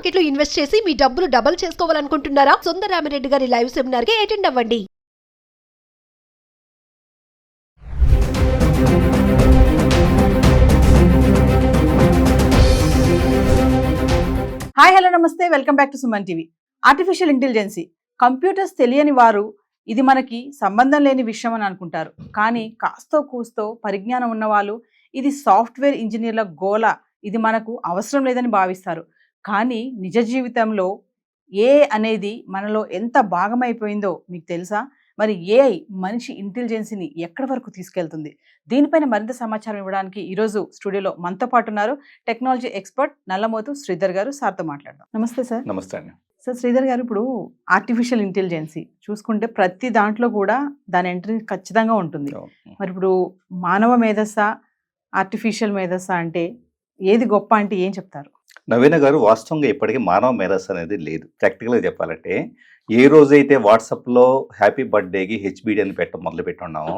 Market లో invest చేసి మీ డబ్బులు డబుల్ చేసుకోవాలనుకుంటున్నారా? సుందరరామిరెడ్డి గారి లైవ్ సెమినార్ కి అటెండ్ అవ్వండి. హాయ్ హలో నమస్తే, welcome back to Suman TV. Artificial intelligence, computers తెలియని వారు ఇది మనకి సంబంధం లేని విషయం అని అనుకుంటారు. కానీ కాస్తో కూస్తో పరిజ్ఞానం ఉన్నవాళ్ళు ఇది సాఫ్ట్వేర్ ఇంజనీర్ల గోల, ఇది మనకు అవసరం లేదని భావిస్తారు. కానీ నిజ జీవితంలో ఏఐ అనేది మనలో ఎంత భాగమైపోయిందో మీకు తెలుసా? మరి ఏఐ మనిషి ఇంటెలిజెన్సీని ఎక్కడి వరకు తీసుకెళ్తుంది? దీనిపైన మరింత సమాచారం ఇవ్వడానికి ఈరోజు స్టూడియోలో మనతో పాటు ఉన్నారు టెక్నాలజీ ఎక్స్పర్ట్ నల్లమోతు శ్రీధర్ గారు. సార్తో మాట్లాడదాం. నమస్తే సార్. నమస్తే అండి. సార్, శ్రీధర్ గారు, ఇప్పుడు ఆర్టిఫిషియల్ ఇంటెలిజెన్సీ చూసుకుంటే ప్రతి దాంట్లో కూడా దాని ఎంట్రీ ఖచ్చితంగా ఉంటుంది. మరి ఇప్పుడు మానవ మేధస్సా, ఆర్టిఫిషియల్ మేధస్సా అంటే ఏది గొప్ప అంటే ఏం చెప్తారు? నవీన గారు, వాస్తవంగా ఇప్పటికీ మానవ మేధస్సు అనేది లేదు. ప్రాక్టికల్గా చెప్పాలంటే ఏ రోజైతే వాట్సాప్లో హ్యాపీ బర్త్డేకి హెచ్బిడి అని మొదలు పెట్టున్నామో,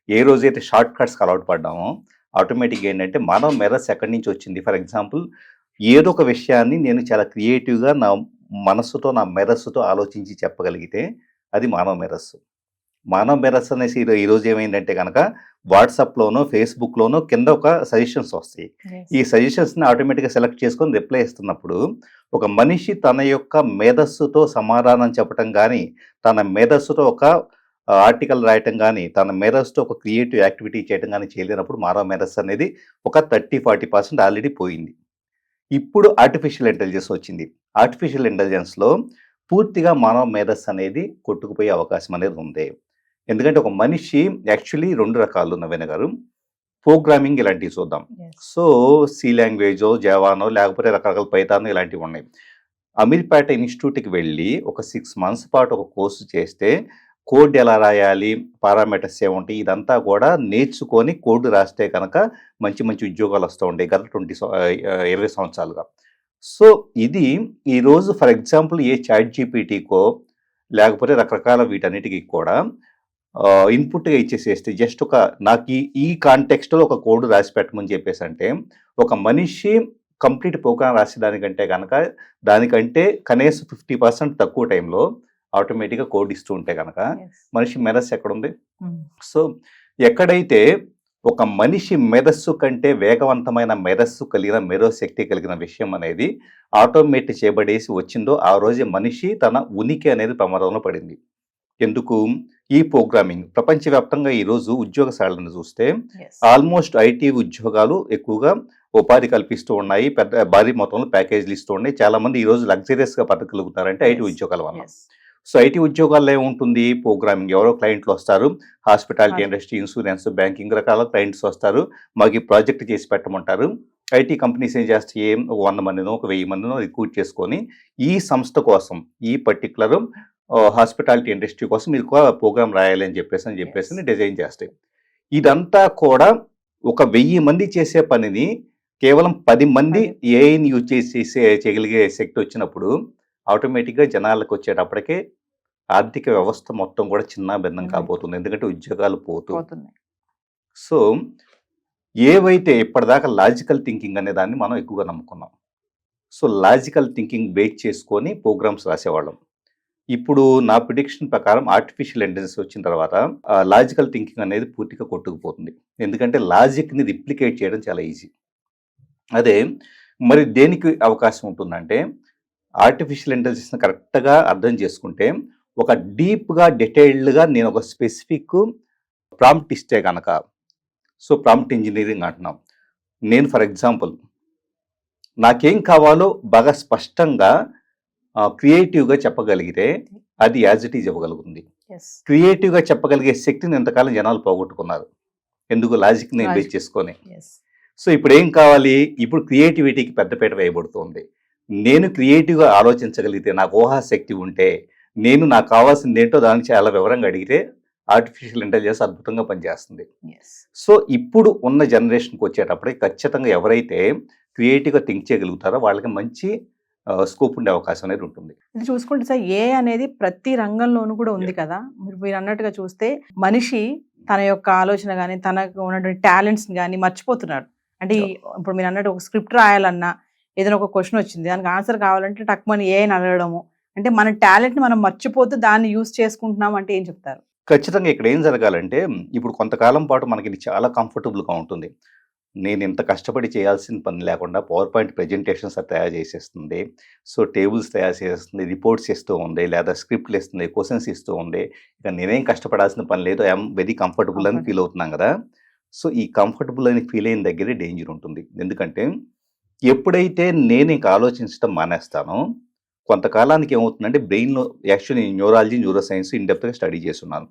ఏ రోజైతే షార్ట్ కట్స్కి అలవాటు పడ్డామో, ఆటోమేటిక్గా ఏంటంటే మానవ మేధస్సు ఎక్కడి నుంచి వచ్చింది? ఫర్ ఎగ్జాంపుల్, ఏదో ఒక విషయాన్ని నేను చాలా క్రియేటివ్గా నా మనస్సుతో, నా మేధస్సుతో ఆలోచించి చెప్పగలిగితే అది మానవ మేధస్సు. మానవ మేధస్సు అనేసి ఈరోజు ఏమైందంటే కనుక వాట్సాప్లోనో ఫేస్బుక్లోనో కింద ఒక సజెషన్స్ వస్తాయి. ఈ సజెషన్స్ని ఆటోమేటిక్గా సెలెక్ట్ చేసుకొని రిప్లై ఇస్తున్నప్పుడు ఒక మనిషి తన యొక్క మేధస్సుతో సమాధానం చెప్పటం కానీ, తన మేధస్సుతో ఒక ఆర్టికల్ రాయటం కానీ, తన మేధస్సుతో ఒక క్రియేటివ్ యాక్టివిటీ చేయడం కానీ చేయలేనప్పుడు మానవ మేధస్సు అనేది ఒక 30-40% ఆల్రెడీ పోయింది. ఇప్పుడు ఆర్టిఫిషియల్ ఇంటెలిజెన్స్ వచ్చింది. ఆర్టిఫిషియల్ ఇంటెలిజెన్స్లో పూర్తిగా మానవ మేధస్సు అనేది కొట్టుకుపోయే అవకాశం అనేది ఉంది. ఎందుకంటే ఒక మనిషి యాక్చువల్లీ 2 రకాలు నవీన గారు. ప్రోగ్రామింగ్ ఇలాంటివి చూద్దాం. సో సి లాంగ్వేజో, జావానో, లేకపోతే రకరకాల పైథాన్ ఇలాంటివి ఉన్నాయి. అమీర్పేట ఇన్స్టిట్యూట్కి వెళ్ళి ఒక 6 months పాటు ఒక కోర్సు చేస్తే కోడ్ ఎలా రాయాలి, పారామీటర్స్ ఏముంటాయి, ఇదంతా కూడా నేర్చుకొని కోడ్ రాస్తే కనుక మంచి మంచి ఉద్యోగాలు వస్తూ ఉంటాయి గత 20 సంవత్సరాలుగా. సో ఇది ఈరోజు ఫర్ ఎగ్జాంపుల్ ఏ చాట్ జీపీటీకో లేకపోతే రకరకాల వీటన్నిటికీ కూడా ఇన్పుట్గా ఇచ్చేసేస్తే జస్ట్ ఒక నాకు ఈ కాంటెక్స్ట్లో ఒక కోడ్ రాసి పెట్టమని చెప్పేసి అంటే ఒక మనిషి కంప్లీట్ ప్రోగ్రామ్ రాసేదానికంటే కనుక దానికంటే కనీసం 50% తక్కువ టైంలో ఆటోమేటిక్గా కోడ్ ఇస్తూ ఉంటే కనుక మనిషి మేధస్సు ఎక్కడుంది? సో ఎక్కడైతే ఒక మనిషి మేధస్సు కంటే వేగవంతమైన మేధస్సు కలిగిన మేధోశక్తి కలిగిన విషయం అనేది ఆటోమేట్ చేయబడేసి వచ్చిందో ఆ రోజే మనిషి తన ఉనికి అనేది ప్రమాదంలో పడింది. ఎందుకు? ఈ ప్రోగ్రామింగ్ ప్రపంచవ్యాప్తంగా ఈరోజు ఉద్యోగశాలను చూస్తే ఆల్మోస్ట్ ఐటీ ఉద్యోగాలు ఎక్కువగా ఉపాధి కల్పిస్తూ ఉన్నాయి. పెద్ద భారీ మొత్తంలో ప్యాకేజీలు ఇస్తూ ఉన్నాయి. చాలా మంది ఈరోజు లగ్జరియస్గా బతకగలుగుతారంటే ఐటీ ఉద్యోగాల వల్ల. సో ఐటీ ఉద్యోగాల్లో ఏముంటుంది? ప్రోగ్రామింగ్. ఎవరో క్లయింట్లు వస్తారు, హాస్పిటాలిటీ ఇండస్ట్రీ, ఇన్సూరెన్స్, బ్యాంకింగ్ రకాల క్లయింట్స్ వస్తారు, మాకు ఈ ప్రాజెక్ట్ చేసి పెట్టమంటారు. ఐటీ కంపెనీస్ ఏం చేస్తాయి? 100 మందినో 1000 మందినో రిక్రూట్ చేసుకొని ఈ సంస్థ కోసం, ఈ పర్టికులర్ హాస్పిటాలిటీ ఇండస్ట్రీ కోసం మీరు ప్రోగ్రామ్ రాయాలి అని చెప్పేసి డిజైన్ చేస్తాయి. ఇదంతా కూడా ఒక 1000 మంది చేసే పనిని కేవలం 10 మంది ఏఐని యూజ్ చేసి చేయగలిగే శక్తి వచ్చినప్పుడు ఆటోమేటిక్గా జనాలకు వచ్చేటప్పటికే ఆర్థిక వ్యవస్థ మొత్తం కూడా చిన్న భిన్నం కాబోతుంది. ఎందుకంటే ఉద్యోగాలు పోతున్నాయి. సో ఏవైతే ఇప్పటిదాకా లాజికల్ థింకింగ్ అనే దాన్ని మనం ఎక్కువగా నమ్ముకున్నాం. సో లాజికల్ థింకింగ్ బేస్ చేసుకొని ప్రోగ్రామ్స్ రాసేవాళ్ళం. ఇప్పుడు నా ప్రిడిక్షన్ ప్రకారం ఆర్టిఫిషియల్ ఇంటెలిజెన్స్ వచ్చిన తర్వాత లాజికల్ థింకింగ్ అనేది పూర్తిగా కొట్టుకుపోతుంది. ఎందుకంటే లాజిక్ని రిప్లికేట్ చేయడం చాలా ఈజీ. అదే మరి దేనికి అవకాశం ఉంటుందంటే ఆర్టిఫిషియల్ ఇంటెలిజెన్స్ని కరెక్ట్గా అర్థం చేసుకుంటే ఒక డీప్గా డీటెయిల్డ్గా నేను ఒక స్పెసిఫిక్ ప్రాంప్ట్ ఇస్తే కనుక, సో ప్రాంప్ట్ ఇంజనీరింగ్ అంటున్నాం. నేను ఫర్ ఎగ్జాంపుల్ నాకేం కావాలో బాగా స్పష్టంగా క్రియేటివ్గా చెప్పగలిగితే అది యాజ్ ఇట్ ఈజ్ ఇవ్వగలుగుతుంది. క్రియేటివ్గా చెప్పగలిగే శక్తిని ఎంతకాలం జనాలు పోగొట్టుకున్నారు. ఎందుకు? లాజిక్ని బేస్ చేసుకొని. సో ఇప్పుడు ఏం కావాలి? ఇప్పుడు క్రియేటివిటీకి పెద్దపీట వేయబడుతుంది. నేను క్రియేటివ్గా ఆలోచించగలిగితే, నాకు ఊహాశక్తి ఉంటే, నేను నాకు కావాల్సింది ఏంటో దాన్ని చాలా వివరంగా అడిగితే ఆర్టిఫిషియల్ ఇంటెలిజెన్స్ అద్భుతంగా పనిచేస్తుంది. సో ఇప్పుడు ఉన్న జనరేషన్కి వచ్చేటప్పటికి ఖచ్చితంగా ఎవరైతే క్రియేటివ్గా థింక్ చేయగలుగుతారో వాళ్ళకి మంచి స్కోప్ ఉండే అవకాశం అనేది ఉంటుంది. ఇది చూసుకుంటే సార్, ఏ అనేది ప్రతి రంగంలోనూ కూడా ఉంది కదా. మీరు అన్నట్టుగా చూస్తే మనిషి తన యొక్క ఆలోచన కానీ, తనకు ఉన్నటువంటి టాలెంట్స్ కానీ మర్చిపోతున్నాడు. అంటే ఇప్పుడు మీరు అన్నట్టు ఒక స్క్రిప్ట్ రాయాలన్నా ఏదైనా ఒక క్వశ్చన్ వచ్చింది, దానికి ఆన్సర్ కావాలంటే టక్మని ఏఐని అడగడము, అంటే మన టాలెంట్ని మనం మర్చిపోతూ దాన్ని యూస్ చేసుకుంటున్నాం అంటే ఏం చెప్తారు? ఖచ్చితంగా ఇక్కడ ఏం జరగాలంటే, ఇప్పుడు కొంతకాలం పాటు మనకి ఇది చాలా కంఫర్టబుల్‌గా ఉంటుంది. నేను ఇంత కష్టపడి చేయాల్సిన పని లేకుండా పవర్ పాయింట్ ప్రెజెంటేషన్స్ అది తయారు చేసేస్తుంది. సో, టేబుల్స్ తయారు చేసేస్తుంది, రిపోర్ట్స్ ఇస్తూ ఉంది, లేదా స్క్రిప్ట్‌లు ఇస్తుంది, క్వెషన్స్ ఇస్తూ ఉంది. ఇక నేనేం కష్టపడాల్సిన పని లేదు. ఐ యామ్ వెరీ కంఫర్టబుల్ అని ఫీల్ అవుతున్నాం కదా! సో, ఈ కంఫర్టబుల్ అని ఫీల్ అయిన దగ్గరే డేంజర్ ఉంటుంది. ఎందుకంటే, ఎప్పుడైతే నేను ఇంక ఆలోచించడం మానేస్తానో, కొంతకాలానికి ఏమవుతుందంటే బ్రెయిన్‌లో actually neurology, neuro science in డెప్త్‌గా స్టడీ చేస్తున్నాను.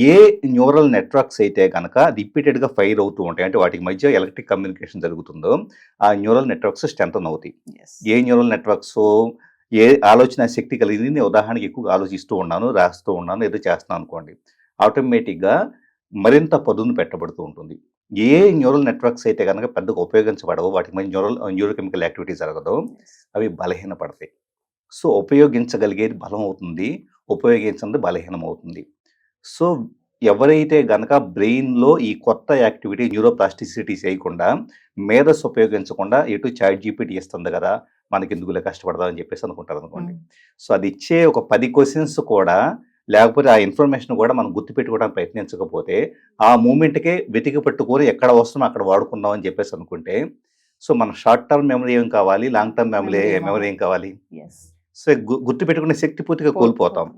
ఏ న్యూరల్ నెట్వర్క్స్ అయితే గనక రిపీటెడ్‌గా ఫైర్ అవుతూ ఉంటాయి, అంటే వాటికి మధ్య ఎలక్ట్రిక్ కమ్యూనికేషన్ జరుగుతుందో, ఆ న్యూరల్ నెట్వర్క్స్ స్ట్రెంథెన్ అవుతాయి. Yes. ఏ న్యూరల్ నెట్వర్క్సో, ఏ ఆలోచన శక్తి కలిగింది, నేను ఉదాహరణకి ఎక్కువగా ఆలోచిస్తూ ఉన్నాను, రాస్తూ ఉన్నాను, ఏదో చేస్తున్నాను అనుకోండి. ఆటోమేటిక్‌గా మరింత పదును పెట్టబడుతూ ఉంటుంది. ఏ న్యూరల్ నెట్వర్క్స్ అయితే గనక పెద్దగా ఉపయోగించబడవో, వాటికి మధ్య న్యూరోకెమికల్ యాక్టివిటీ జరగదో, అవి బలహీనపడతాయి. సో, ఉపయోగించగలిగేది బలం అవుతుంది, ఉపయోగించనిది బలహీనం అవుతుంది. సో, ఎవరైతే గనక బ్రెయిన్‌లో ఈ కొత్త యాక్టివిటీ న్యూరోప్లాస్టిసిటీ చేయకుండా, మేధస్సు ఉపయోగించకుండా ఎటు చాట్ జీపీటీ ఇస్తుంది కదా! మనకెందుకులే కష్టపడదాం అని చెప్పేసి అనుకుంటారనుకోండి. సో, అది ఇచ్చే ఒక 10 క్వెషన్స్ కూడా, లేకపోతే ఆ ఇన్ఫర్మేషన్ కూడా మనం గుర్తుపెట్టుకోవడానికి ప్రయత్నించకపోతే, ఆ మూమెంట్‌కే వెతికి పట్టుకొని ఎక్కడ అవసరమో అక్కడ వాడుకుందాం అని చెప్పేసి అనుకుంటే, సో, మన షార్ట్ టర్మ్ మెమరీ ఏం కావాలి, లాంగ్ టర్మ్ మెమరీ ఏం కావాలి? Yes. సో, గుర్తుపెట్టుకునే శక్తి పూర్తిగా కోల్పోతాం.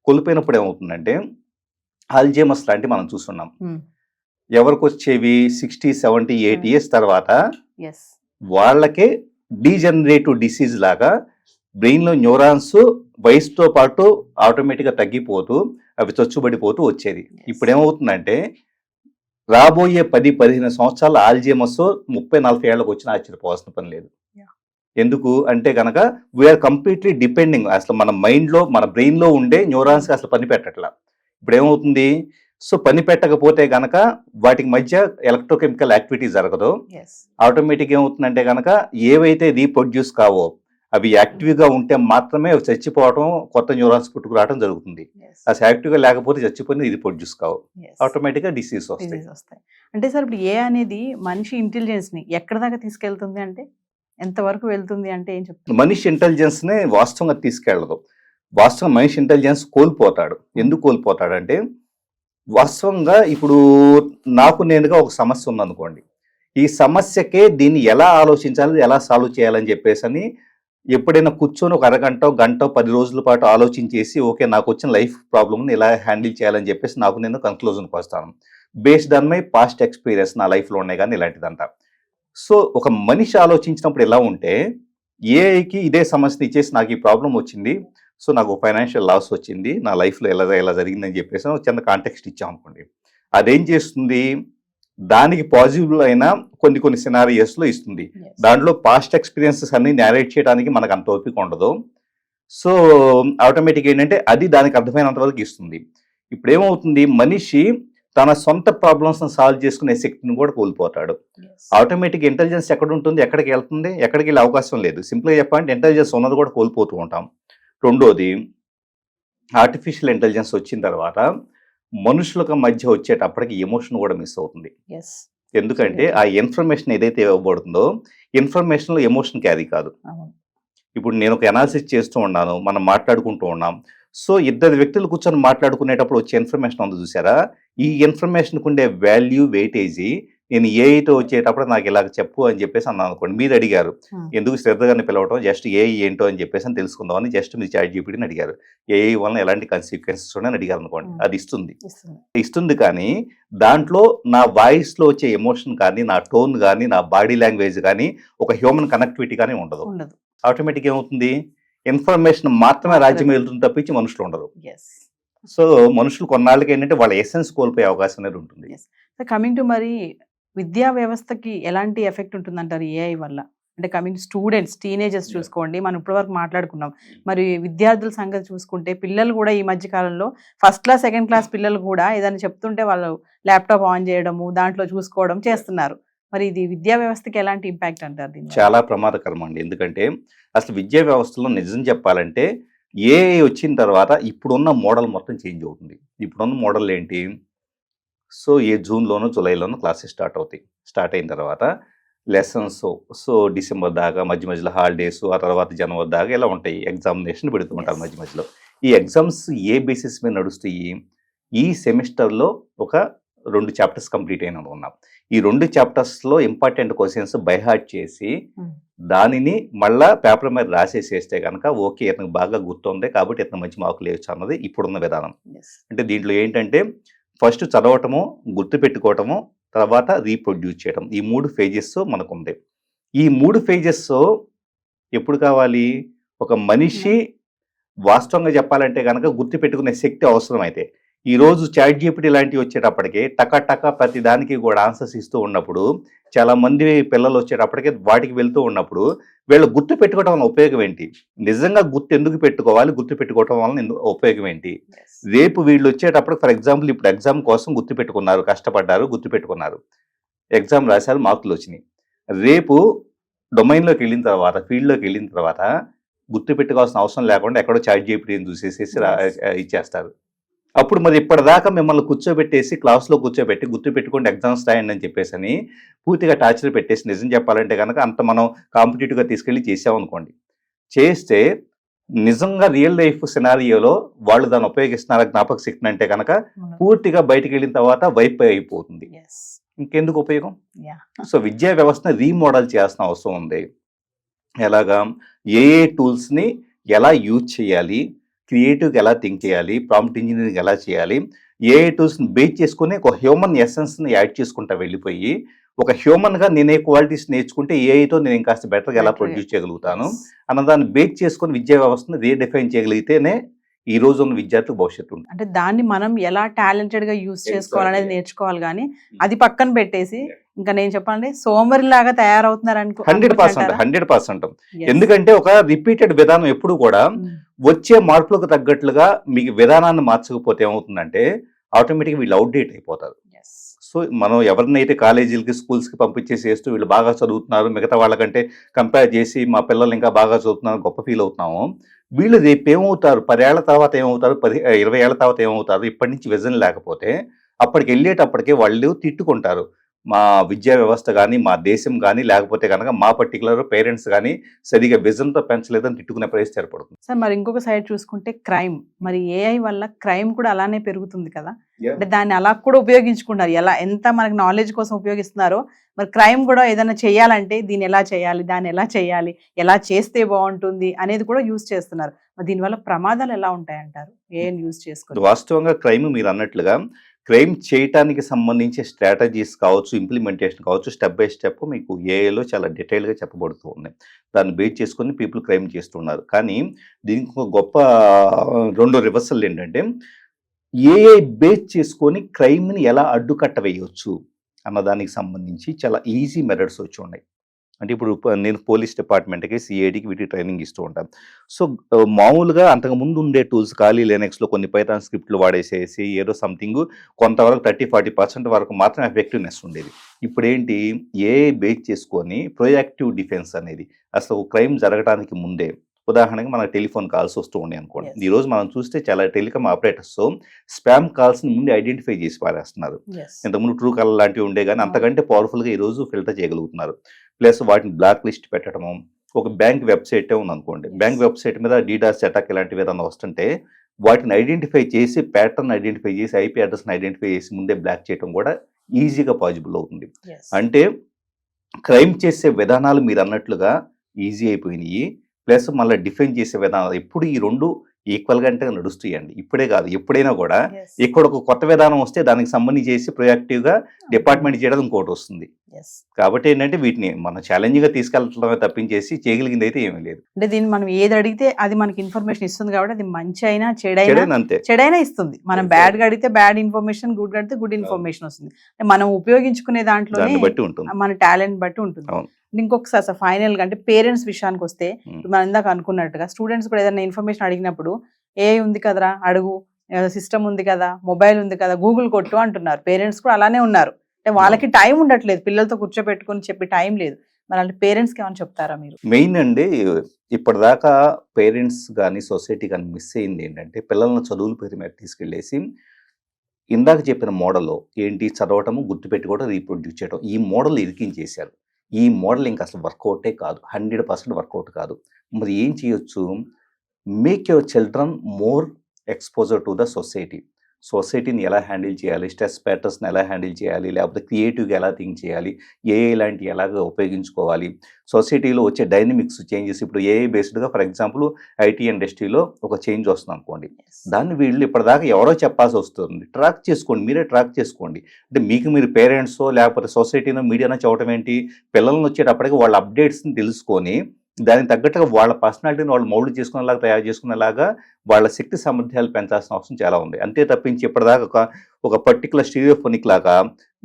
కోల్పోయినప్పుడు ఏమవుతుందంటే, ఆల్జీమర్స్ లాంటివి మనం చూస్తున్నాం. ఎవరికొచ్చేవి 60, 70, 80 ఇయర్స్ తర్వాత Yes. వాళ్ళకే డీజనరేటివ్ డిసీజ్ లాగా బ్రెయిన్‌లో న్యూరాన్స్ వయసుతో పాటు ఆటోమేటిక్‌గా తగ్గిపోతూ, అవి చచ్చుబడిపోతూ వచ్చేది. Yes. ఇప్పుడేమవుతుందంటే, రాబోయే 10, 15 సంవత్సరాల ఆల్జీమర్స్ 30, 40 ఏళ్ళకి వచ్చినా ఆశ్చర్యపోవాల్సిన పని లేదు. Yeah. ఎందుకు అంటే గనక వీఆర్ కంప్లీట్లీ డిపెండింగ్, అసలు మన మైండ్‌లో, మన బ్రెయిన్‌లో ఉండే న్యూరాన్స్ అసలు పని పెట్టట్లా. ఇప్పుడు ఏమవుతుంది? సో, పని పెట్టకపోతే గనక వాటికి మధ్య ఎలక్ట్రోకెమికల్ యాక్టివిటీ జరగదు. Yes. ఆటోమేటిక్‌గా ఏమవుతుందంటే గనక ఏవైతే రీప్రొడ్యూస్ కావో అవి యాక్టివ్‌గా ఉంటే మాత్రమే అవి చచ్చిపోవడం, కొత్త న్యూరాన్స్ పుట్టుకురావడం జరుగుతుంది. Yes. అసలు యాక్టివ్‌గా లేకపోతే చచ్చిపోయినవి రీప్రొడ్యూస్ కావు. Yes. ఆటోమేటిక్‌గా డిసీజ్ వస్తాయి. Disease వస్తాయి. అంటే సార్ ఇప్పుడు ఏ అనేది మనిషి ఇంటెలిజెన్స్‌ని ఎక్కడి దాకా తీసుకెళ్తుంది అంటే, ఎంత వరకు వెళ్తుంది అంటే ఏం చెప్తారు? మనిషి ఇంటెలిజెన్స్‌ని వాస్తవంగా తీసుకెళ్ళదు. వాస్తవంగా మనిషి ఇంటెలిజెన్స్ కోల్పోతాడు. ఎందుకు కోల్పోతాడంటే, వాస్తవంగా ఇప్పుడు నాకు నేనుగా ఒక సమస్య ఉందనుకోండి. ఈ సమస్యకే దీన్ని ఎలా ఆలోచించాలి, ఎలా సాల్వ్ చేయాలని చెప్పేసని ఎప్పుడైనా కూర్చొని ఒక అరగంటో, గంటో, 10 రోజుల పాటు ఆలోచించేసి, ఓకే నాకు వచ్చిన లైఫ్ ప్రాబ్లమ్‌ని ఎలా హ్యాండిల్ చేయాలని చెప్పేసి నాకు నేను కన్క్లూజన్‌కి వస్తాను. Based on my past experience, నా లైఫ్‌లో ఉన్నాయి గానీ ఇలాంటిదంతా. సో, ఒక మనిషి ఆలోచించినప్పుడు ఎలా ఉంటే, ఏఐకి ఇదే సమస్యని ఇచ్చేసి నాకు ఈ ప్రాబ్లమ్ వచ్చింది, సో, నాకు ఫైనాన్షియల్ లాస్ వచ్చింది, నా లైఫ్‌లో ఇలా జరిగిందని చెప్పేసి ఒక చిన్న కాంటెక్స్ట్ ఇచ్చామనుకోండి. అదేం చేస్తుంది? దానికి పాజిబుల్ అయిన కొన్ని సినారియోస్‌లో ఇస్తుంది. Yes. దాంట్లో పాస్ట్ ఎక్స్‌పీరియన్సెస్ అన్ని నారేట్ చేయడానికి మనకు అంత ఓపిక ఉండదు. సో, ఆటోమేటిక్‌గా ఏంటంటే అది దానికి అర్థమైనంత వరకు ఇస్తుంది. ఇప్పుడేమవుతుంది? మనిషి తన సొంత ప్రాబ్లమ్స్‌ని సాల్వ్ చేసుకునే శక్తిని కూడా కోల్పోతాడు. Yes. ఆటోమేటిక్ ఇంటెలిజెన్స్ ఎక్కడుంటుంది? ఎక్కడికి వెళ్తుంది? ఎక్కడికి వెళ్ళే అవకాశం లేదు. సింపుల్‌గా చెప్పాలంటే ఇంటెలిజెన్స్ ఉన్నది కూడా కోల్పోతూ ఉంటాం. రెండోది, ఆర్టిఫిషియల్ ఇంటెలిజెన్స్ వచ్చిన తర్వాత మనుషులకు మధ్య వచ్చేటప్పటికి ఎమోషన్ కూడా మిస్ అవుతుంది. Yes. ఎందుకంటే ఆ ఇన్ఫర్మేషన్ ఏదైతే ఇవ్వబడుతుందో, ఇన్ఫర్మేషన్‌లో ఎమోషన్ క్యారీ కాదు. అవును. ఇప్పుడు నేను ఒక అనాలిసిస్ చేస్తూ ఉన్నాను, మనం మాట్లాడుకుంటూ ఉన్నాం. సో, ఇద్దరు వ్యక్తులు కూర్చొని మాట్లాడుకునేటప్పుడు వచ్చే ఇన్ఫర్మేషన్ ఉంది చూసారా? ఈ ఇన్ఫర్మేషన్‌కి ఉండే వాల్యూ, వెయిటేజీ నేను ఏఐతో వచ్చేటప్పుడు నాకు ఇలాగ చెప్పు అని చెప్పేసి అన్నాను అనుకోండి. మీరు అడిగారు, ఎందుకు శ్రద్ధ గారిని పిలవటం, జస్ట్ ఏఐ ఏంటో అని చెప్పేసి అని తెలుసుకుందామని జస్ట్ మీరు చాట్ జీపీటీని అడిగారు. ఏఐ వలన ఎలాంటి కాన్సిక్వెన్సెస్ ఉన్నాయని అడిగారు అనుకోండి. అది ఇస్తుంది. ఇస్తుంది కానీ దాంట్లో నా వాయిస్‌లో వచ్చే ఎమోషన్ కానీ, నా టోన్ కానీ, నా బాడీ లాంగ్వేజ్ కానీ, ఒక హ్యూమన్ కనెక్టివిటీ కానీ ఉండదు. ఉండదు. ఆటోమేటిక్ ఏమవుతుంది? ఇన్ఫర్మేషన్ మాత్రమే రాజ్యం వెళ్తుంది తప్పించి మనుషులు ఉండరు. Yes. సో, మనుషులు కొన్నాళ్ళకి ఏంటంటే వాళ్ళ ఎసెన్స్ కోల్పోయే అవకాశం అనేది ఉంటుంది. Yes. సో, కమింగ్ టు మరి విద్యా వ్యవస్థకి ఎలాంటి ఎఫెక్ట్ ఉంటుందంటారు ఏఐ వల్ల? అంటే కమింగ్ స్టూడెంట్స్, టీనేజర్స్ Yeah. చూసుకోండి, మనం ఇప్పటివరకు మాట్లాడుకున్నాం. మరి విద్యార్థుల సంగతి చూసుకుంటే పిల్లలు కూడా ఈ మధ్య కాలంలో ఫస్ట్ క్లాస్, సెకండ్ క్లాస్ పిల్లలు కూడా ఏదైనా చెప్తుంటే వాళ్ళు ల్యాప్టాప్ ఆన్ చేయడము, దాంట్లో చూసుకోవడం చేస్తున్నారు. మరి ఇది విద్యా వ్యవస్థకి ఎలాంటి ఇంపాక్ట్ అంటారు దీన్ని? చాలా ప్రమాదకరం అండి. ఎందుకంటే అసలు విద్యా వ్యవస్థలో నిజం చెప్పాలంటే ఏఐ వచ్చిన తర్వాత ఇప్పుడున్న మోడల్ మొత్తం చేంజ్ అవుతుంది. ఇప్పుడున్న మోడల్ ఏంటి? సో, జూన్‌లోనో, జూలైలోనో క్లాసెస్ స్టార్ట్ అవుతాయి. స్టార్ట్ అయిన తర్వాత లెసన్స్. సో డిసెంబర్ దాకా మధ్య మధ్యలో హాలిడేస్, ఆ తర్వాత జనవరి దాకా ఇలా ఉంటాయి. ఎగ్జామినేషన్ పెడుతూ ఉంటారు Yes. మధ్య మధ్యలో. ఈ ఎగ్జామ్స్ ఏ బేసిస్ మీద నడుస్తాయి? ఈ సెమిస్టర్లో ఒక 2 చాప్టర్స్ కంప్లీట్ అయిన ఉన్నాం. ఈ 2 చాప్టర్స్లో ఇంపార్టెంట్ క్వశ్చన్స్ బై హార్ట్ చేసి దానిని మళ్ళా పేపర్ మీద రాసేసేస్తే కనుక ఓకే, ఇతనికి బాగా గుర్తుంది కాబట్టి ఇతను మంచి మార్కులు వేయచ్చు అన్నది ఇప్పుడున్న విధానం. Yes. అంటే దీంట్లో ఏంటంటే ఫస్ట్ చదవటము, గుర్తుపెట్టుకోవటము, తర్వాత రీప్రొడ్యూస్ చేయడం, ఈ 3 ఫేజెస్ మనకు ఉంది. ఈ 3 ఫేజెస్ ఎప్పుడు కావాలి? ఒక మనిషి వాస్తవంగా చెప్పాలంటే కనుక గుర్తుపెట్టుకునే శక్తి అవసరం. అయితే ఈ రోజు చాట్ జీపీటీ లాంటివి వచ్చేటప్పటికి టక ప్రతి దానికి కూడా ఆన్సర్స్ ఇస్తూ ఉన్నప్పుడు, చాలా మంది పిల్లలు వచ్చేటప్పటికి వాటికి వెళ్తూ ఉన్నప్పుడు వీళ్ళు గుర్తు పెట్టుకోవడం వల్ల ఉపయోగం ఏంటి? నిజంగా గుర్తు ఎందుకు పెట్టుకోవాలి? గుర్తు పెట్టుకోవడం వల్ల ఉపయోగం ఏంటి? Yes. రేపు వీళ్ళు వచ్చేటప్పుడు ఫర్ ఎగ్జాంపుల్ ఇప్పుడు ఎగ్జామ్ కోసం గుర్తు పెట్టుకున్నారు, కష్టపడ్డారు, గుర్తు పెట్టుకున్నారు, ఎగ్జామ్ రాశారు, మార్కులు వచ్చినాయి. రేపు డొమైన్లోకి వెళ్ళిన తర్వాత, ఫీల్డ్లోకి వెళ్ళిన తర్వాత గుర్తు పెట్టుకోవాల్సిన అవసరం లేకుండా ఎక్కడో చాట్ జీపీటీని చూసేసేసి ఇచ్చేస్తారు. అప్పుడు మరి ఇప్పటిదాకా మిమ్మల్ని కూర్చోబెట్టేసి క్లాస్లో కూర్చోబెట్టి గుర్తు పెట్టుకోండి ఎగ్జామ్స్ రాయండి అని చెప్పేసి అని పూర్తిగా టార్చర్ పెట్టేసి, నిజం చెప్పాలంటే కనుక అంత మనం కాంపిటేటివ్గా తీసుకెళ్ళి చేసామనుకోండి, చేస్తే నిజంగా రియల్ లైఫ్ సినారియోలో వాళ్ళు దాన్ని ఉపయోగిస్తున్నారు జ్ఞాపక శక్తిని అంటే కనుక పూర్తిగా బయటికి వెళ్ళిన తర్వాత వైప్ అయిపోతుంది. Yes. ఇంకెందుకు ఉపయోగం? Yeah. సో విద్యా వ్యవస్థను రీమోడల్ చేయాల్సిన అవసరం ఉంది. ఎలాగా? ఏ టూల్స్ని ఎలా యూజ్ చేయాలి, క్రియేటివ్గా ఎలా థింక్ చేయాలి, ప్రాంప్ట్ ఇంజనీరింగ్ ఎలా చేయాలి, ఏ టూల్స్ని బేస్ చేసుకుని ఒక హ్యూమన్ ఎసెన్స్ని యాడ్ చేసుకుంటా వెళ్ళిపోయి ఒక హ్యూమన్గా నేనే క్వాలిటీస్ నేర్చుకుంటే ఏఐతో నేను ఇంకాస్త బెటర్గా ఎలా ప్రొడ్యూస్ చేయగలుగుతాను అన్నదాన్ని బేస్ చేసుకుని విద్యా వ్యవస్థను రీడిఫైన్ చేయగలిగితేనే ఈ రోజు ఉన్న విద్యార్థులకు భవిష్యత్తు ఉంటుంది. అంటే దాన్ని మనం ఎలా టాలెంటెడ్ గా యూజ్ చేసుకోవాలనేది నేర్చుకోవాలి, కానీ అది పక్కన పెట్టేసి ఇంకా నేను చెప్పాలంటే సోమరిలాగా తయారవుతున్నారు అనుకో. 100%. ఎందుకంటే ఒక రిపీటెడ్ విధానం ఎప్పుడు కూడా వచ్చే మార్పులకు తగ్గట్లుగా మీకు విధానాన్ని మార్చకపోతే ఏమవుతుందంటే ఆటోమేటిక్గా వీళ్ళు అవుట్డేట్ అయిపోతారు. సో మనం ఎవరినైతే కాలేజీలకి, స్కూల్స్కి పంపించేసేస్తూ వీళ్ళు బాగా చదువుతున్నారు, మిగతా వాళ్ళకంటే కంపేర్ చేసి మా పిల్లలు ఇంకా బాగా చదువుతున్నారు గొప్ప ఫీల్ అవుతున్నాము, వీళ్ళు రేపు ఏమవుతారు, 10 ఏళ్ల తర్వాత ఏమవుతారు, 20 ఏళ్ల తర్వాత ఏమవుతారు, ఇప్పటి నుంచి విజన్ లేకపోతే అప్పటికి వెళ్ళేటప్పటికే వాళ్ళు తిట్టుకుంటారు. మా విద్యా వ్యవస్థ కానీ, మా దేశం కానీ, లేకపోతే కనుక మా పర్టికులర్ పేరెంట్స్ కానీ సరిగా విజన్తో పెంచలేదని తిట్టుకునే పరిస్థితి ఏర్పడుతుంది. సార్ మరి ఇంకొక సైడ్ చూసుకుంటే క్రైమ్, మరి ఏఐ వల్ల క్రైమ్ కూడా అలానే పెరుగుతుంది కదా. అంటే దాన్ని అలా కూడా ఉపయోగించుకుంటారు, ఎలా ఎంత మనకి నాలెడ్జ్ కోసం ఉపయోగిస్తున్నారో మరి క్రైమ్ కూడా ఏదైనా చేయాలంటే దీన్ని ఎలా చేయాలి, దాన్ని ఎలా చేయాలి, ఎలా చేస్తే బాగుంటుంది అనేది కూడా యూజ్ చేస్తున్నారు. మరి దీనివల్ల ప్రమాదాలు ఎలా ఉంటాయంటారు ఏఐని యూజ్ చేసుకుని? వాస్తవంగా క్రైమ్ మీరు అన్నట్లుగా క్రైమ్ చేయటానికి సంబంధించి స్ట్రాటజీస్ కావచ్చు, ఇంప్లిమెంటేషన్ కావచ్చు, స్టెప్ బై స్టెప్ మీకు ఏఐలో చాలా డీటెయిల్గా చెప్పబడుతూ ఉన్నాయి. దాన్ని బేస్ చేసుకొని పీపుల్ క్రైమ్ చేస్తున్నారు. కానీ దీనికి ఒక గొప్ప 2 రివర్సల్ ఏంటంటే ఏఐ బేస్ చేసుకొని క్రైమ్ని ఎలా అడ్డుకట్ట వేయవచ్చు అన్నదానికి సంబంధించి చాలా ఈజీ మెథడ్స్ వచ్చి ఉన్నాయి. అంటే ఇప్పుడు నేను పోలీస్ డిపార్ట్మెంట్కి, సిఐడికి వీటికి ట్రైనింగ్ ఇస్తూ ఉంటాను. సో మామూలుగా అంతకుముందు ఉండే టూల్స్ ఖాళీ లైనక్స్లో కొన్ని పైథాన్ స్క్రిప్ట్లు వాడేసేసి ఏదో సంథింగ్ కొంతవరకు 30-40% వరకు మాత్రం ఎఫెక్టివ్నెస్ ఉండేది. ఇప్పుడు ఏంటి, ఏఐ బేస్ చేసుకొని ప్రొయాక్టివ్ డిఫెన్స్ అనేది, అసలు క్రైమ్ జరగడానికి ముందే, ఉదాహరణకి మనకు టెలిఫోన్ కాల్స్ వస్తూ ఉన్నాయి అనుకోండి. ఈరోజు మనం చూస్తే చాలా టెలికామ్ ఆపరేటర్స్ స్పామ్ కాల్స్ని ముందు ఐడెంటిఫై చేసి పారేస్తున్నారు. ఇంతకుముందు ట్రూ కాలర్ లాంటివి ఉండే కానీ అంతకంటే పవర్ఫుల్గా ఈరోజు ఫిల్టర్ చేయగలుగుతున్నారు. ప్లస్ వాటిని బ్లాక్ లిస్ట్ పెట్టడము. ఒక బ్యాంక్ వెబ్సైటే ఉందనుకోండి, బ్యాంక్ వెబ్సైట్ మీద డీడాస్ అటాక్ ఇలాంటివి ఏదైనా వస్తుంటే వాటిని ఐడెంటిఫై చేసి, ప్యాటర్న్ ఐడెంటిఫై చేసి, ఐపీ అడ్రస్ని ఐడెంటిఫై చేసి ముందే బ్లాక్ చేయడం కూడా ఈజీగా పాసిబుల్ అవుతుంది. అంటే క్రైమ్ చేసే విధానాలు మీరు అన్నట్లుగా ఈజీ అయిపోయినాయి. ప్లస్ మళ్ళీ డిఫెండ్ చేసే విధానాలు ఎప్పుడు ఈ 2 ఈక్వల్గా అంటే నడుస్తాయండి. ఇప్పుడే కాదు, ఎప్పుడైనా కూడా ఇక్కడ ఒక కొత్త విధానం వస్తే దానికి సంబంధించి చేసి ప్రొయాక్టివ్గా డిపార్ట్మెంట్ చేయడం ఇంకోటి వస్తుంది. కాబట్టి ఏంటంటే వీటిని మనం ఛాలెంజ్గా తీసుకెళ్లడమే తప్పించేసి చేయగలిగింది అయితే ఏమీ లేదు. అంటే దీన్ని మనం ఏది అడిగితే అది మనకి ఇన్ఫర్మేషన్ ఇస్తుంది కాబట్టి అది మంచి అయినా చెడైనా అంతే, చెడైనా ఇస్తుంది. మనం బ్యాడ్ గా అడిగితే బ్యాడ్ ఇన్ఫర్మేషన్, గుడ్ అడిగితే గుడ్ ఇన్ఫర్మేషన్ వస్తుంది. మనం ఉపయోగించుకునే దాంట్లోనే బట్టి ఉంటుంది, మన టాలెంట్ బట్టి ఉంటుంది. ఇంకొకసారి సార్ ఫైనల్ గా అంటే పేరెంట్స్ విషయానికి వస్తే మనం ఇందాక అనుకున్నట్టుగా స్టూడెంట్స్ కూడా ఏదైనా ఇన్ఫర్మేషన్ అడిగినప్పుడు ఏ ఉంది కదరా అడుగు, సిస్టమ్ ఉంది కదా, మొబైల్ ఉంది కదా, గూగుల్ కొట్టు అంటున్నారు. పేరెంట్స్ కూడా అలానే ఉన్నారు. అంటే వాళ్ళకి టైం ఉండట్లేదు, పిల్లలతో కూర్చోబెట్టుకుని చెప్పి టైం లేదు. మరి అంటే పేరెంట్స్కి ఏమైనా చెప్తారా మీరు? మెయిన్ అండి, ఇప్పటిదాకా పేరెంట్స్ కానీ సొసైటీ కానీ మిస్ అయింది ఏంటంటే పిల్లలను చదువుల పేరు మీద తీసుకెళ్ళేసి ఇందాక చెప్పిన మోడల్లో ఏంటి చదవటము, గుర్తుపెట్టుకోవడం, రీప్రొడ్యూస్ చేయడం, ఈ మోడల్ ఇరికించేశారు. ఈ మోడల్ ఇంకా అసలు వర్కౌటే కాదు, 100% వర్కౌట్ కాదు. మరి ఏం చేయొచ్చు? Make your children more exposure to the సొసైటీని ఎలా హ్యాండిల్ చేయాలి, స్ట్రెస్ ప్యాటర్న్స్ని ఎలా హ్యాండిల్ చేయాలి, లేకపోతే క్రియేటివ్గా ఎలా థింక్ చేయాలి, ఏఐ లాంటివి ఎలాగ ఉపయోగించుకోవాలి, సొసైటీలో వచ్చే డైనమిక్స్ చేంజెస్. ఇప్పుడు ఏఐ బేస్డ్గా ఫర్ ఎగ్జాంపుల్ ఐటీ ఇండస్ట్రీలో ఒక చేంజ్ వస్తుంది అనుకోండి, దాన్ని వీళ్ళు ఇప్పటిదాకా ఎవరో చెప్పాల్సి వస్తుంది. ట్రాక్ చేసుకోండి, మీరే ట్రాక్ చేసుకోండి. అంటే మీకు మీరు పేరెంట్సో లేకపోతే సొసైటీనో మీడియానో చెప్పడం ఏంటి? పిల్లల్ని వచ్చేటప్పటికి వాళ్ళ అప్డేట్స్ని తెలుసుకొని దానికి తగ్గట్టుగా వాళ్ళ పర్సనాలిటీని వాళ్ళు మౌల్డ్ చేసుకునేలాగా, తయారు చేసుకునేలాగా వాళ్ళ శక్తి సామర్థ్యాలు పెంచాల్సిన అవసరం చాలా ఉంది. అంతే తప్పించి ఇప్పటిదాకా ఒక పర్టికులర్ స్టీరియోఫోనిక్ లాగా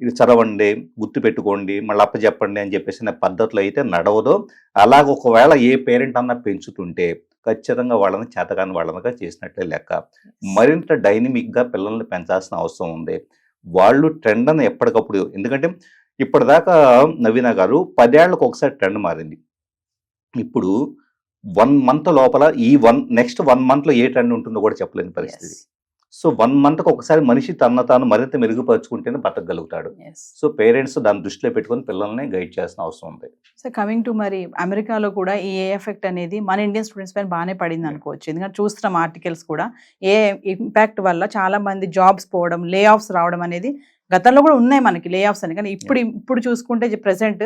ఇది చదవండి, గుర్తు పెట్టుకోండి, మళ్ళీ అప్పచెప్పండి అని చెప్పేసి పద్ధతులు అయితే నడవదో. అలాగ ఒకవేళ ఏ పేరెంట్ అన్నా పెంచుతుంటే ఖచ్చితంగా వాళ్ళని చేతగాని వాళ్ళనిగా చేసినట్లే లెక్క. మరింత డైనమిక్గా పిల్లల్ని పెంచాల్సిన అవసరం ఉంది. వాళ్ళు ట్రెండ్ అని ఎప్పటికప్పుడు, ఎందుకంటే ఇప్పటిదాకా నవీన గారు 10 ఏళ్లకు ఒకసారి ట్రెండ్ మారింది. ఇప్పుడు 1 మంత్ లోపల నెక్స్ట్ 1 మంత్లో ఏ ట్రెండ్ ఉంటుందో కూడా చెప్పలేని పరిస్థితి. సో 1 మంత్కి ఒకసారి మనిషి తాను మరింత మెరుగుపరుచుకుంటేనే బతకగలుగుతాడు. సో పేరెంట్స్ దాన్ని దృష్టిలో పెట్టుకొని పిల్లల్ని గైడ్ చేయాల్సిన అవసరం ఉంది. సో కమింగ్ టు మరి అమెరికాలో కూడా ఈ ఏ ఎఫెక్ట్ అనేది మన ఇండియన్ స్టూడెంట్స్ పైన బాగానే పడింది అనుకోవచ్చు. ఎందుకంటే చూస్తున్నాం ఆర్టికల్స్ కూడా ఏ ఇంపాక్ట్ వల్ల చాలా మంది జాబ్స్ పోవడం, లే ఆఫ్స్ రావడం అనేది గతంలో కూడా ఉన్నాయి మనకి లే ఆఫ్స్ అని. కానీ ఇప్పుడు చూసుకుంటే ప్రెసెంట్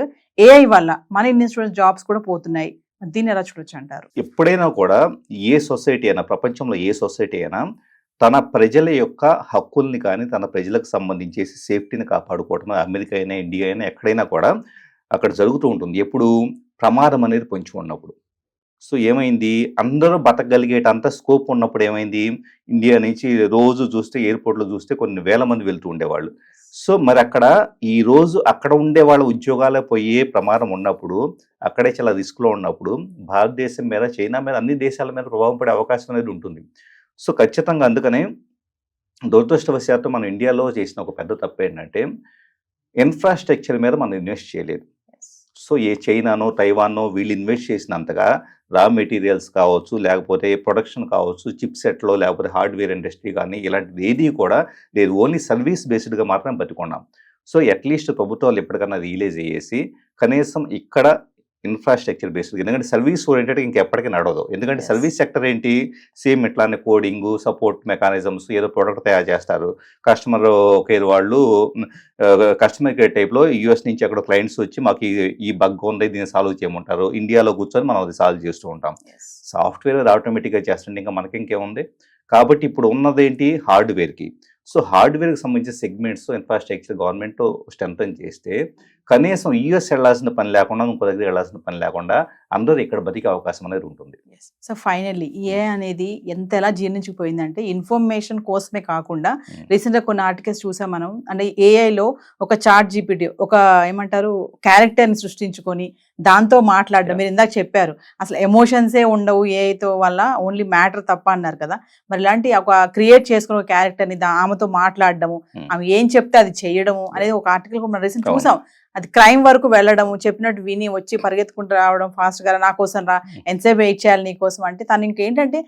ఏఐ వల్ల మన ఇండియన్ స్టూడెంట్స్ జాబ్స్ కూడా పోతున్నాయి. దీన్ని ఎలా చూడొచ్చు అంటారు? ఎప్పుడైనా కూడా ఏ సొసైటీ అయినా, ప్రపంచంలో ఏ సొసైటీ అయినా తన ప్రజల యొక్క హక్కుల్ని కానీ తన ప్రజలకు సంబంధించేసి సేఫ్టీని కాపాడుకోవటం, అమెరికా అయినా ఇండియా అయినా ఎక్కడైనా కూడా అక్కడ జరుగుతూ ఉంటుంది. ఎప్పుడు ప్రమాదం అనేది పొంచి ఉన్నప్పుడు. సో ఏమైంది, అందరూ బతకగలిగేటంత స్కోప్ ఉన్నప్పుడు ఏమైంది, ఇండియా నుంచి రోజు చూస్తే ఎయిర్పోర్ట్లో చూస్తే కొన్ని వేల మంది వెళ్తూ ఉండేవాళ్ళు. సో మరి అక్కడ ఈ రోజు అక్కడ ఉండే వాళ్ళ ఉద్యోగాలు పోయే ప్రమాదం ఉన్నప్పుడు, అక్కడే చాలా రిస్క్లో ఉన్నప్పుడు భారతదేశం మీద, చైనా మీద, అన్ని దేశాల మీద ప్రభావం పడే అవకాశం అనేది ఉంటుంది. సో ఖచ్చితంగా అందుకనే దురదృష్టవశాత్తు మన ఇండియాలో చేసిన ఒక పెద్ద తప్పు ఏంటంటే ఇన్ఫ్రాస్ట్రక్చర్ మీద మనం ఇన్వెస్ట్ చేయలేదు. సో ఏ చైనానో తైవాన్నో వీళ్ళు ఇన్వెస్ట్ చేసినంతగా రా మెటీరియల్స్ కావచ్చు, లేకపోతే ప్రొడక్షన్ కావచ్చు, చిప్ సెట్లో, లేకపోతే హార్డ్వేర్ ఇండస్ట్రీ కానీ ఇలాంటిది ఏది కూడా లేదు. ఓన్లీ సర్వీస్ బేస్డ్గా మాత్రం బతుకున్నాం. సో అట్లీస్ట్ ప్రభుత్వాలు ఎప్పటికన్నా రియలైజ్ అయ్యేసి కనీసం ఇక్కడ ఇన్ఫ్రాస్ట్రక్చర్ బేస్డ్, ఎందుకంటే సర్వీస్ ఓరియంటెడ్ ఇంకెప్పటికీ నడవదు. ఎందుకంటే సర్వీస్ సెక్టర్ ఏంటి, సేమ్ ఇట్లానే కోడింగ్, సపోర్ట్ మెకానిజమ్స్, ఏదో ప్రోడక్ట్ తయారు చేస్తారు. కస్టమర్ కేర్ వాళ్ళు కస్టమర్ కేర్ టైప్లో యూఎస్ నుంచి అక్కడ క్లయింట్స్ వచ్చి మాకు ఈ బగ్ ఉంది, దీన్ని సాల్వ్ చేయమంటారు. ఇండియాలో కూర్చొని మనం అది సాల్వ్ చేస్తూ ఉంటాం. సాఫ్ట్వేర్ ఆటోమేటిక్గా చేస్తుంటే ఇంకా మనకి ఇంకేముంది. కాబట్టి ఇప్పుడు ఉన్నదేంటి, హార్డ్వేర్కి. సో హార్డ్వేర్కి సంబంధించిన సెగ్మెంట్స్ ఇన్ఫ్రాస్ట్రక్చర్ గవర్నమెంట్ స్ట్రెంథన్ చేస్తే కనీసం యూఎస్ వెళ్ళాల్సిన పని లేకుండా, ఇంకో దగ్గర వెళ్ళాల్సిన పని లేకుండా అందరూ ఇక్కడ బతికే అవకాశం అనేది ఉంటుంది. సో ఫైనల్లీ ఏ అనేది ఎలా జీర్ణించిపోయిందంటే ఇన్ఫర్మేషన్ కోసమే కాకుండా రీసెంట్గా కొన్ని ఆర్టికల్స్ చూసాం మనం. అంటే ఏఐలో ఒక చాట్ జీపీటీ ఒక ఏమంటారు క్యారెక్టర్ని సృష్టించుకొని దాంతో మాట్లాడడం. మీరు ఇందాక చెప్పారు అసలు ఎమోషన్సే ఉండవు ఏఐతో వల్ల, ఓన్లీ మ్యాటర్ తప్ప అన్నారు కదా. మరి ఇలాంటి ఒక క్రియేట్ చేసుకుని ఒక క్యారెక్టర్ని ఆమెతో మాట్లాడడము, ఆమె ఏం చెప్తే అది చేయడము అనేది ఒక ఆర్టికల్ మనం రీసెంట్ చూసాం. అది క్రైమ్ వరకు వెళ్ళడము, చెప్పినట్టు విని వచ్చి పరిగెత్తుకుంటూ రావడం, ఫాస్ట్ గా నా కోసం రా, ఎంతసేపు వెయిట్ చేయాలి నీ కోసం అంటే తను ఇంకేంటంటే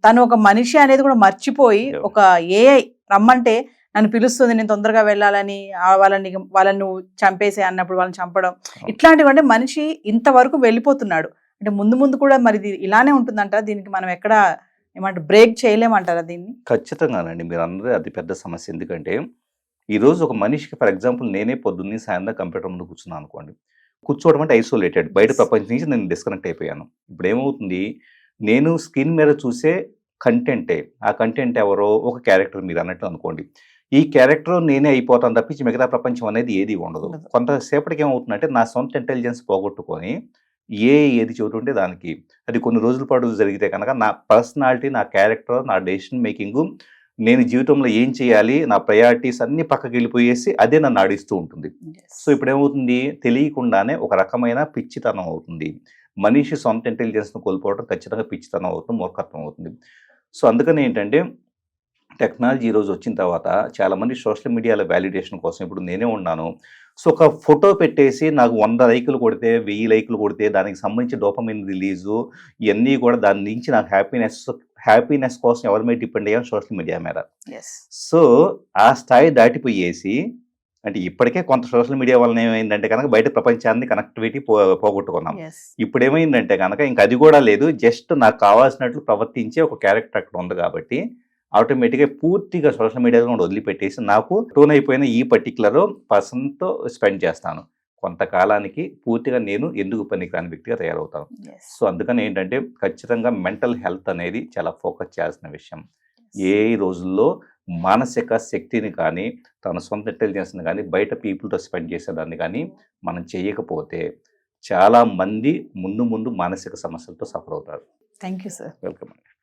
తను ఒక మనిషి అనేది కూడా మర్చిపోయి ఒక ఏఐ రమ్మంటే నన్ను పిలుస్తుంది, నేను తొందరగా వెళ్ళాలని, వాళ్ళని నువ్వు చంపేసే అన్నప్పుడు వాళ్ళని చంపడం, ఇట్లాంటివి. అంటే మనిషి ఇంతవరకు వెళ్ళిపోతున్నాడు. అంటే ముందు ముందు కూడా మరి ఇలానే ఉంటుందంటారా? దీనికి మనం ఎక్కడ ఏమంటారు బ్రేక్ చేయలేమంటారా దీన్ని? ఖచ్చితంగానండి, మీరు అన్నది అది పెద్ద సమస్య. ఎందుకంటే ఈరోజు ఒక మనిషికి ఫర్ ఎగ్జాంపుల్ నేనే పొద్దున్నే సాయంత్రం కంప్యూటర్ ముందు కూర్చున్నాను అనుకోండి, కూర్చోవడం అంటే ఐసోలేటెడ్, బయట ప్రపంచం నుంచి నేను డిస్కనెక్ట్ అయిపోయాను. ఇప్పుడు ఏమవుతుంది, నేను స్క్రీన్ మీద చూసే కంటెంటే, ఆ కంటెంట్ ఎవరో ఒక క్యారెక్టర్ మీరు అన్నట్టు అనుకోండి, ఈ క్యారెక్టర్ నేనే అయిపోతాను తప్పించి మిగతా ప్రపంచం అనేది ఏది ఉండదు. కొంతసేపటికి ఏమవుతుందంటే నా సొంత ఇంటెలిజెన్స్ పోగొట్టుకొని ఏది చెబుతుంటే దానికి అది కొన్ని రోజుల పాటు జరిగితే కనుక నా పర్సనాలిటీ, నా క్యారెక్టర్, నా డెసిషన్ మేకింగ్, నేను జీవితంలో ఏం చేయాలి, నా ప్రయారిటీస్ అన్ని పక్కకి వెళ్ళిపోయేసి అదే నన్ను ఆడిస్తూ ఉంటుంది. సో ఇప్పుడు ఏమవుతుంది, తెలియకుండానే ఒక రకమైన పిచ్చితనం అవుతుంది. మనిషి సొంత ఇంటెలిజెన్స్ను కోల్పోవడం ఖచ్చితంగా పిచ్చితనం అవుతుంది, మూర్ఖత్వం అవుతుంది. సో అందుకని ఏంటంటే టెక్నాలజీ ఈరోజు వచ్చిన తర్వాత చాలామంది సోషల్ మీడియాలో వ్యాలిడేషన్ కోసం, ఇప్పుడు నేనే ఉన్నాను, సో ఒక ఫోటో పెట్టేసి నాకు 100 లైకులు కొడితే, 1000 లైకులు కొడితే దానికి సంబంధించి డోపమైన్ రిలీజు ఇవన్నీ కూడా దాని నుంచి నాకు హ్యాపీనెస్ కోసం ఎవరి మీద డిపెండ్ అయ్యాను, సోషల్ మీడియా మీద. సో ఆ స్థాయి దాటిపోయేసి అంటే ఇప్పటికే కొంత సోషల్ మీడియా వలన ఏమైందంటే కనుక బయట ప్రపంచాన్ని కనెక్టివిటీ పోగొట్టుకున్నాం. ఎస్ ఇప్పుడు ఏమైందంటే కనుక ఇంక అది కూడా లేదు, జస్ట్ నాకు కావాల్సినట్లు ప్రవర్తించే ఒక క్యారెక్టర్ అక్కడ ఉంది కాబట్టి ఆటోమేటిక్గా పూర్తిగా సోషల్ మీడియాలో కూడా వదిలిపెట్టేసి నాకు టోన్ అయిపోయిన ఈ పర్టికులర్ పర్సన్తో స్పెండ్ చేస్తాను. కొంతకాలానికి పూర్తిగా నేను ఎందుకు పనికిరాని వ్యక్తిగా తయారవుతాను. ఎస్ సో అందుకని ఏంటంటే ఖచ్చితంగా మెంటల్ హెల్త్ అనేది చాలా ఫోకస్ చేయాల్సిన విషయం. ఏ రోజుల్లో మానసిక శక్తిని కానీ తన సొంత ఇంటెలిజెన్స్ని కానీ బయట పీపుల్తో స్పెండ్ చేసేదాన్ని కానీ మనం చేయకపోతే చాలా మంది ముందు ముందు మానసిక సమస్యలతో సఫర్ అవుతారు. Thank you sir. వెల్కమ్ అండి.